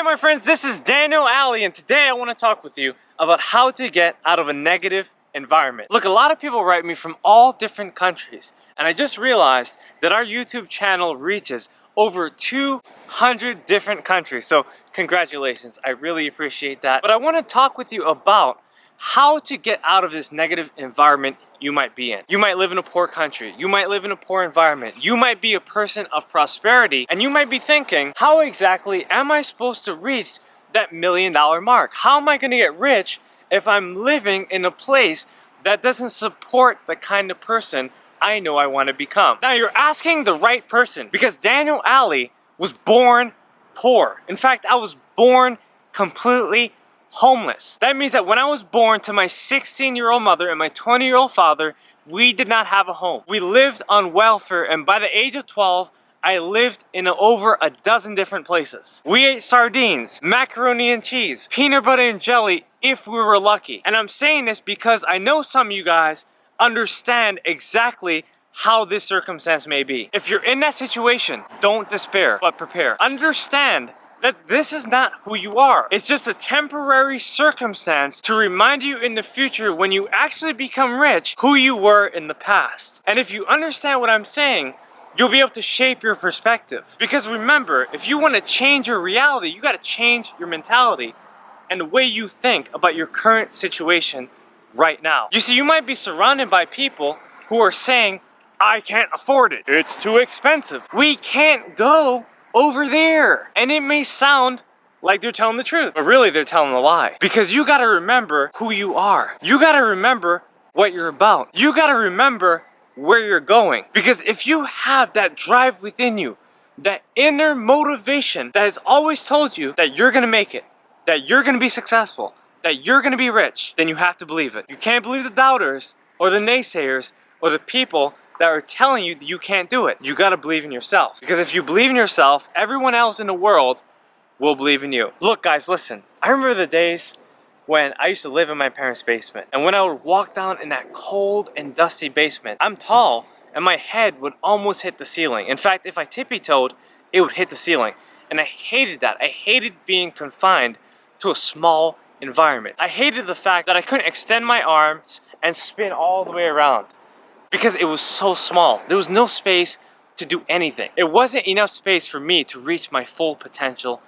Hey my friends, this is Daniel Aldie, and today I want to talk with you about how to get out of a negative environment. Look, a lot of people write me from all different countries, and I just realized that our YouTube channel reaches over 200 different countries, so congratulations, I really appreciate that. But I want to talk with you about how to get out of this negative environment you might be in. You might live in a poor country, you might live in a poor environment, you might be a person of prosperity, and you might be thinking, how exactly am I supposed to reach that $1 million mark? How am I going to get rich if I'm living in a place that doesn't support the kind of person I know I want to become? Now you're asking the right person, because Daniel Aldie was born poor. In fact, I was born completely homeless. That means that when I was born to my 16-year-old mother and my 20-year-old father, we did not have a home. We lived on welfare, and by the age of 12, I lived in over a dozen different places. We ate sardines, macaroni and cheese, peanut butter and jelly if we were lucky. And I'm saying this because I know some of you guys understand exactly how this circumstance may be. If you're in that situation, don't despair, but prepare. Understand that this is not who you are. It's just a temporary circumstance to remind you in the future, when you actually become rich, who you were in the past. And if you understand what I'm saying, you'll be able to shape your perspective. Because remember, if you want to change your reality, you got to change your mentality and the way you think about your current situation right now. You see, you might be surrounded by people who are saying, I can't afford it, it's too expensive, we can't go over there. And it may sound like they're telling the truth, but really they're telling a lie. Because you gotta remember who you are. You gotta remember what you're about. You gotta remember where you're going. Because if you have that drive within you, that inner motivation that has always told you that you're gonna make it, that you're gonna be successful, that you're gonna be rich, then you have to believe it. You can't believe the doubters or the naysayers or the people that are telling you that you can't do it. You gotta believe in yourself. Because if you believe in yourself, everyone else in the world will believe in you. Look guys, listen. I remember the days when I used to live in my parents' basement. And when I would walk down in that cold and dusty basement, I'm tall and my head would almost hit the ceiling. In fact, if I tippy-toed, it would hit the ceiling. And I hated that. I hated being confined to a small environment. I hated the fact that I couldn't extend my arms and spin all the way around, because it was so small. There was no space to do anything. It wasn't enough space for me to reach my full potential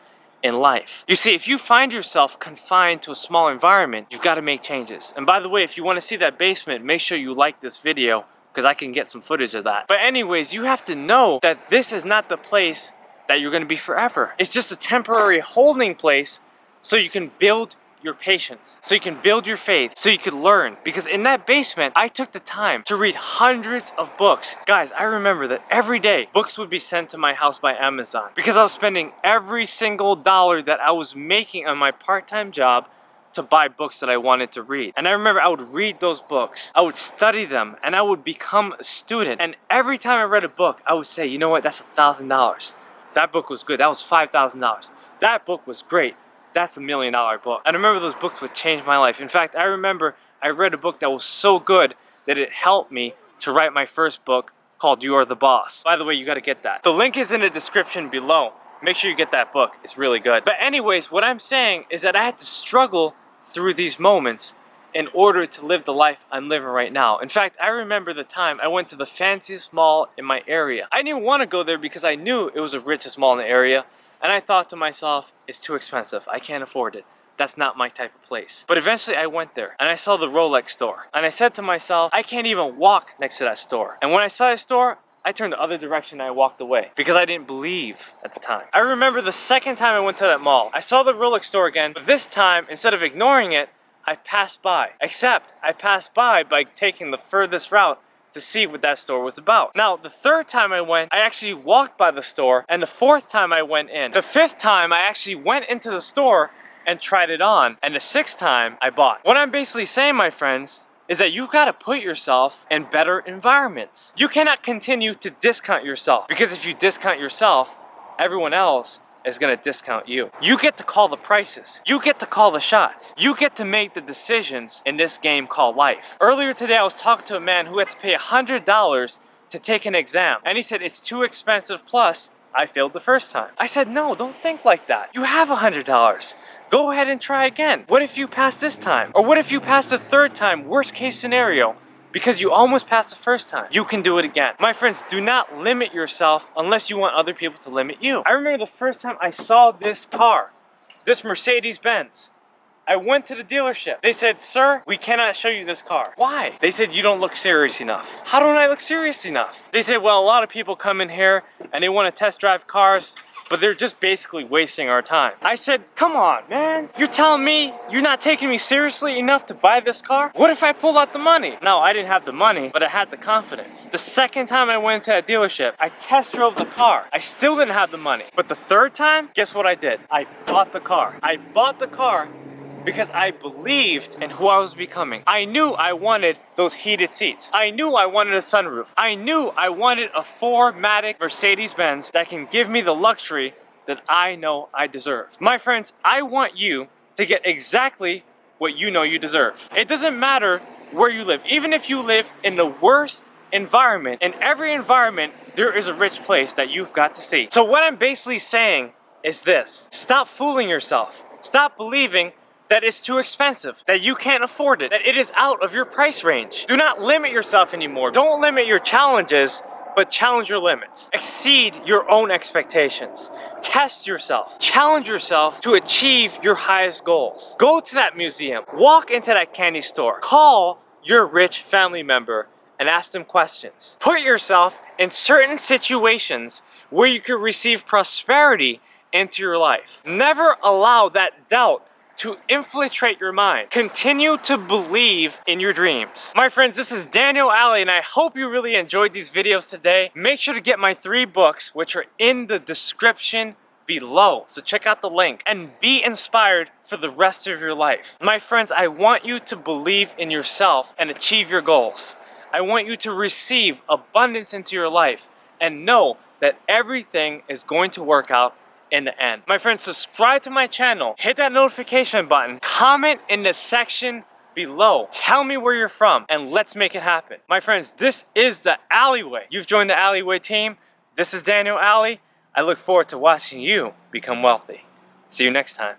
in life. You see, if you find yourself confined to a small environment, you've got to make changes. And by the way, if you want to see that basement, make sure you like this video, because I can get some footage of that. But anyways, you have to know that this is not the place that you're going to be forever. It's just a temporary holding place so you can build your patience, so you can build your faith, so you could learn. Because in that basement, I took the time to read hundreds of books. Guys, I remember that every day, books would be sent to my house by Amazon, because I was spending every single dollar that I was making on my part-time job to buy books that I wanted to read. And I remember I would read those books, I would study them, and I would become a student. And every time I read a book, I would say, you know what, that's $1,000. That book was good, that was $5,000. That book was great. That's $1 million book. And I remember those books would change my life. In fact, I remember I read a book that was so good that it helped me to write my first book called You Are the Boss. By the way, you gotta get that. The link is in the description below. Make sure you get that book, it's really good. But anyways, what I'm saying is that I had to struggle through these moments in order to live the life I'm living right now. In fact, I remember the time I went to the fanciest mall in my area. I didn't want to go there because I knew it was the richest mall in the area. And I thought to myself, it's too expensive, I can't afford it. That's not my type of place. But eventually I went there and I saw the Rolex store. And I said to myself, I can't even walk next to that store. And when I saw that store, I turned the other direction and I walked away, because I didn't believe at the time. I remember the second time I went to that mall, I saw the Rolex store again, but this time, instead of ignoring it, I passed by. Except I passed by taking the furthest route to see what that store was about. Now, the third time I went, I actually walked by the store, and the fourth time I went in. The fifth time, I actually went into the store and tried it on, and the sixth time, I bought. What I'm basically saying, my friends, is that you gotta put yourself in better environments. You cannot continue to discount yourself, because if you discount yourself, everyone else is gonna discount you. You get to call the prices. You get to call the shots. You get to make the decisions in this game called life. Earlier today, I was talking to a man who had to pay $100 to take an exam. And he said it's too expensive, plus I failed the first time. I said, no, don't think like that. You have $100. Go ahead and try again. What if you pass this time? Or what if you pass the third time, worst case scenario? Because you almost passed the first time. You can do it again. My friends, do not limit yourself unless you want other people to limit you. I remember the first time I saw this car, this Mercedes-Benz. I went to the dealership. They said, sir, we cannot show you this car. Why? They said, you don't look serious enough. How don't I look serious enough? They said, well, a lot of people come in here and they want to test drive cars, but they're just basically wasting our time. I said, come on, man. You're telling me you're not taking me seriously enough to buy this car? What if I pulled out the money? No, I didn't have the money, but I had the confidence. The second time I went to a dealership, I test drove the car. I still didn't have the money. But the third time, guess what I did? I bought the car. I bought the car because I believed in who I was becoming. I knew I wanted those heated seats. I knew I wanted a sunroof. I knew I wanted a 4MATIC Mercedes-Benz that can give me the luxury that I know I deserve. My friends, I want you to get exactly what you know you deserve. It doesn't matter where you live. Even if you live in the worst environment, in every environment, there is a rich place that you've got to see. So what I'm basically saying is this: stop fooling yourself. Stop believing that it's too expensive, that you can't afford it, that it is out of your price range. Do not limit yourself anymore. Don't limit your challenges, but challenge your limits. Exceed your own expectations. Test yourself. Challenge yourself to achieve your highest goals. Go to that museum. Walk into that candy store. Call your rich family member and ask them questions. Put yourself in certain situations where you could receive prosperity into your life. Never allow that doubt to infiltrate your mind. Continue to believe in your dreams. My friends, this is Daniel Aldie, and I hope you really enjoyed these videos today. Make sure to get my 3 books, which are in the description below. So check out the link and be inspired for the rest of your life. My friends, I want you to believe in yourself and achieve your goals. I want you to receive abundance into your life and know that everything is going to work out in the end. My friends, subscribe to my channel, hit that notification button, comment in the section below, tell me where you're from, and let's make it happen. My friends, this is the Alleyway. You've joined the Alleyway team. This is Daniel Aldie. I look forward to watching you become wealthy. See you next time.